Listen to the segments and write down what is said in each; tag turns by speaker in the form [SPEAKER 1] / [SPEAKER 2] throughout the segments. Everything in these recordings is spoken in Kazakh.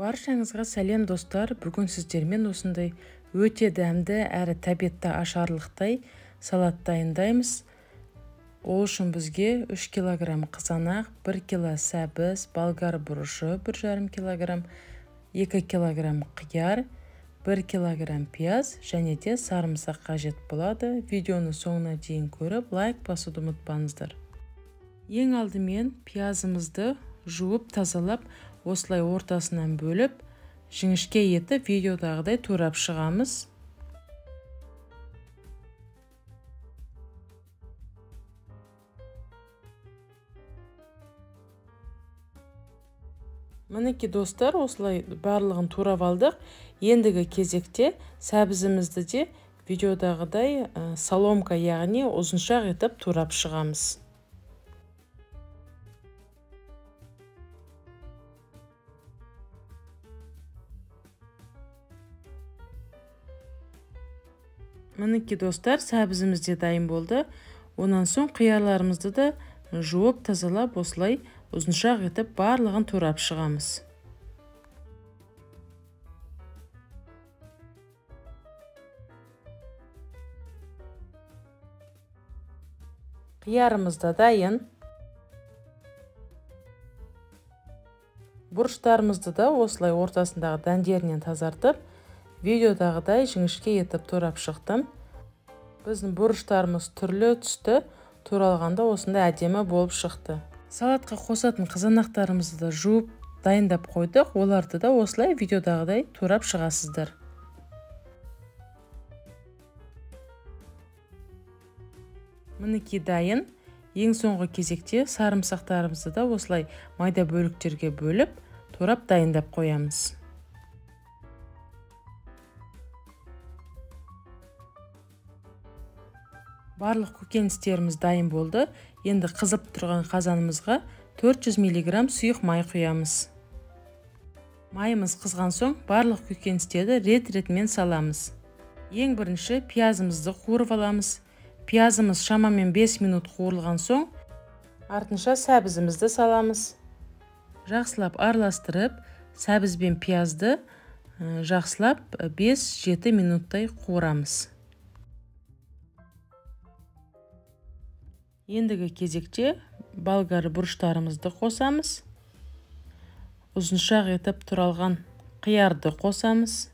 [SPEAKER 1] Баршаңызға сәлем достар. Бүгін сіздермен осындай өте дәмді әрі тәбетті ашарлықтай салат дайындаймыз. Ол үшін бізге 3 кг қызанақ, 1 кг сәбіз, болгар бұрышы 1,5 кг, 2 кг қияр, 1 кг пияз және де сарымсақ қажет болады. Видеоны соңына дейін көріп, лайк басуды ұмытпаңыздар. Ең алдымен пиязымызды жуып тазалап, осылай ортасынан бөліп, жіңішке етіп видеодағыдай турап шығамыз. Мінекей достар, осылай барлығын турап алдық. Ендігі кезекте сәбізімізді де видеодағыдай соломка, яғни ұзыншақ етіп турап шығамыз. Мінекей достар, сәбізімізде дайын болды. Онан соң қиярларымызды да жуып тазалап, осылай ұзыншақ етіп барлығын турап шығамыз. Қиярымыз да дайын. Бұрыштарымызды да осылай ортасындағы дәндерінен тазартып, видеодағыдай жіңішке етіп турап шықтым. Біздің бұрыштарымыз түрлі түсті, туралғанда осындай әдемі болып шықты. Салатқа қосатын қызанақтарымызды да жуып дайындап қойдық. Оларды да осылай видеодағыдай турап шығасыздар. Мінекей дайын. Ең соңғы кезекте сарымсақтарымызды да осылай майда бөліктерге бөліп, турап дайындап қоямыз. Барлық көкөністеріміз дайын болды. Енді қызып тұрған қазанымызға 400 мг сұйық май құямыз. Майымыз қызған соң барлық көкөністерді рет-ретімен саламыз. Ең бірінші пиязымызды қуырып аламыз. Пиязымыз шамамен 5 минут қуырылған соң, артынша сәбізімізді саламыз. Жақсылап араластырып, сәбіз бен пиязды жақсылап 5-7 минуттай қуырамыз. Ендігі кезекте болгар бұрыштарымызды қосамыз. Ұзыншақ етіп туралған қиярды қосамыз.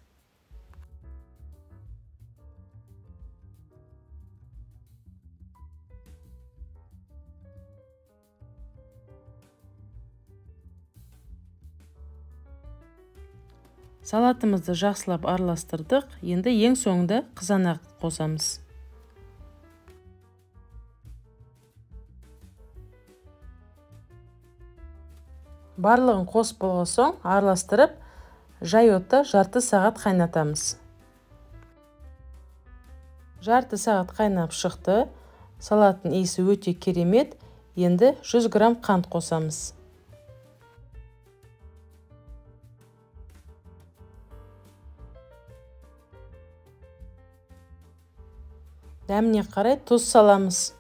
[SPEAKER 1] Салатымызды жақсылап араластырдық. Енді ең соңында қызанақ қосамыз. Барлығын қосып болған соң араластырып, жай отта жарты сағат қайнатамыз. Жарты сағат қайнап шықты. Салаттың иісі өте керемет. Енді 100 грамм қант қосамыз. Дәміне қарай тұз саламыз.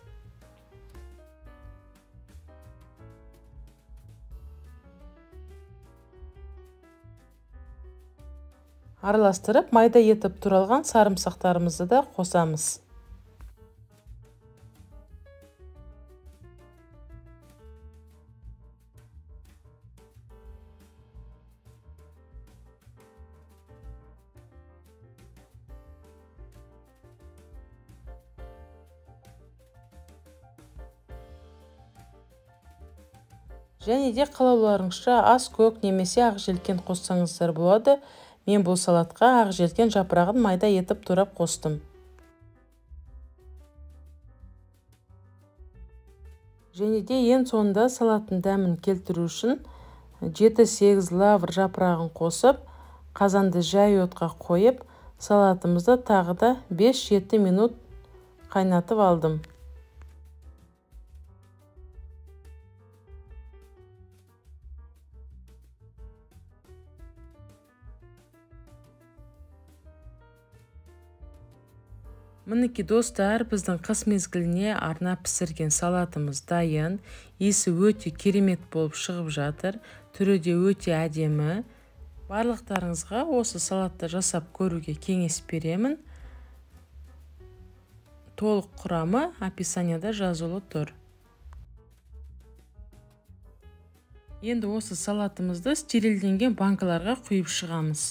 [SPEAKER 1] Араластырып, майда етіп туралған сарымсақтарымызды да қосамыз. Және де қалауларыңызша ас көк немесе ақ желкен қоссаңыздар болады. Мен бұл салатқа ақ желкен жапырағын майда етіп турап қостым. Және де ең соңында салаттың дәмін келтіру үшін 7-8 лавр жапырағын қосып, қазанды жай отқа қойып, салатымызды тағы да 5-7 минут қайнатып алдым. Мінекей достар, біздің қыс мезгіліне арнап пісірген салатымыз дайын. Иісі өте керемет болып шығып жатыр. Түрі де өте әдемі. Барлықтарыңызға осы салатты жасап көруге кеңес беремін. Толық құрамы описанияда жазылып тұр. Енді осы салатымызды стерилденген банкаларға құйып шығамыз.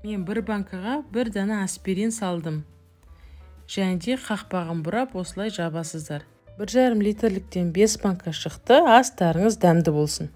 [SPEAKER 1] Мен бір банкаға бір дана аспирин салдым. Және де қақпағын бұрап осылай жабасыздар. 1,5 литрліктен 5 банка шықты. Астарыңыз дәмді болсын.